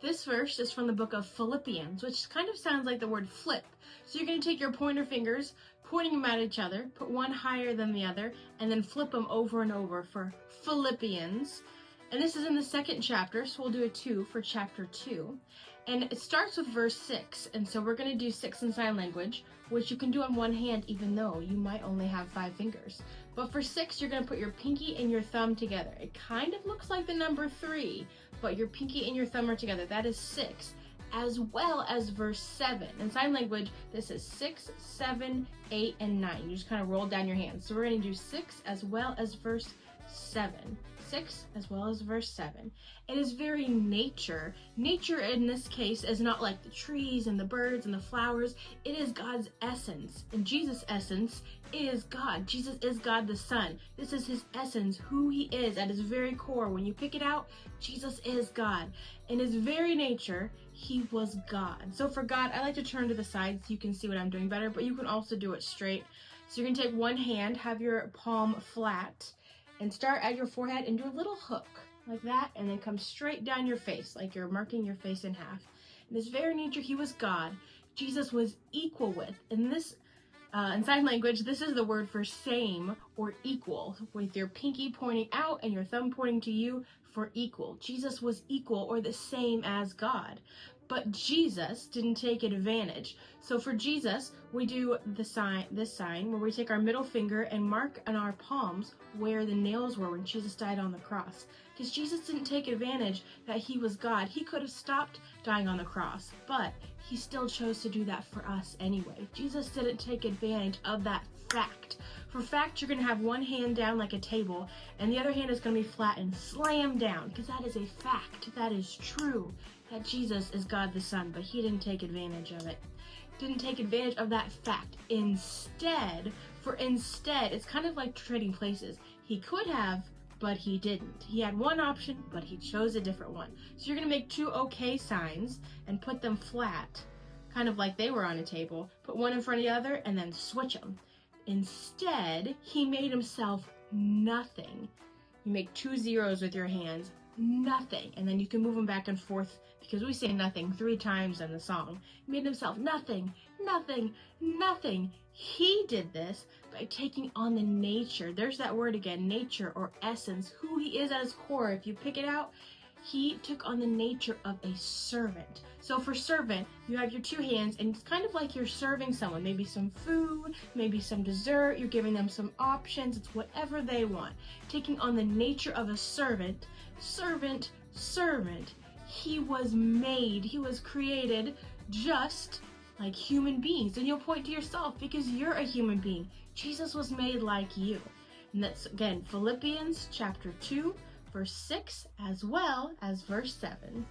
This verse is from the book of Philippians, which kind of sounds like the word flip. So you're going to take your pointer fingers, pointing them at each other, put one higher than the other, and then flip them over and over for Philippians. And this is in the second chapter, so we'll do a 2 for chapter 2. And it starts with verse 6, and so we're going to do 6 in sign language, which you can do on one hand even though you might only have 5 fingers. But for 6, you're going to put your pinky and your thumb together. It kind of looks like the number 3, but your pinky and your thumb are together. That is 6, as well as verse 7. In sign language, this is 6, 7, 8, and 9. You just kind of roll down your hands. So we're going to do 6 as well as verse 7. 6 as well as verse 7. It is very nature. Nature in this case is not like the trees and the birds and the flowers. It is God's essence. And Jesus' essence is God. Jesus is God the Son. This is his essence, who he is at his very core. When you pick it out, Jesus is God. In his very nature, he was God. So for God, I like to turn to the side so you can see what I'm doing better, but you can also do it straight. So you're going to take one hand, have your palm flat, and start at your forehead and do a little hook like that, and then come straight down your face like you're marking your face in half. In his very nature, he was God. Jesus was equal with. In sign language, this is the word for same or equal, with your pinky pointing out and your thumb pointing to you for equal. Jesus was equal or the same as God. But Jesus didn't take advantage. So for Jesus, we do this sign where we take our middle finger and mark on our palms where the nails were when Jesus died on the cross. Because Jesus didn't take advantage that he was God. He could have stopped dying on the cross, but he still chose to do that for us anyway. Jesus didn't take advantage of that fact. For fact, you're going to have one hand down like a table, and the other hand is going to be flat and slam down, because that is a fact. That is true. That Jesus is God the Son, but he didn't take advantage of it. Didn't take advantage of that fact. Instead, it's kind of like trading places. He could have, but he didn't. He had one option, but he chose a different one. So you're going to make 2 okay signs and put them flat, kind of like they were on a table. Put one in front of the other and then switch them. Instead, he made himself nothing. You make 2 zeros with your hands, nothing, and then you can move them back and forth because we say nothing 3 times in the song. He made himself nothing, nothing, nothing. He did this by taking on the nature. There's that word again, nature or essence, who he is at his core. If you pick it out, he took on the nature of a servant. So for servant, you have your 2 hands, and it's kind of like you're serving someone, maybe some food, maybe some dessert. You're giving them some options. It's whatever they want. Taking on the nature of a servant, servant, servant. He was made, he was created just like human beings. And you'll point to yourself because you're a human being. Jesus was made like you. And that's, again, Philippians chapter 2, verse 6, as well as verse 7.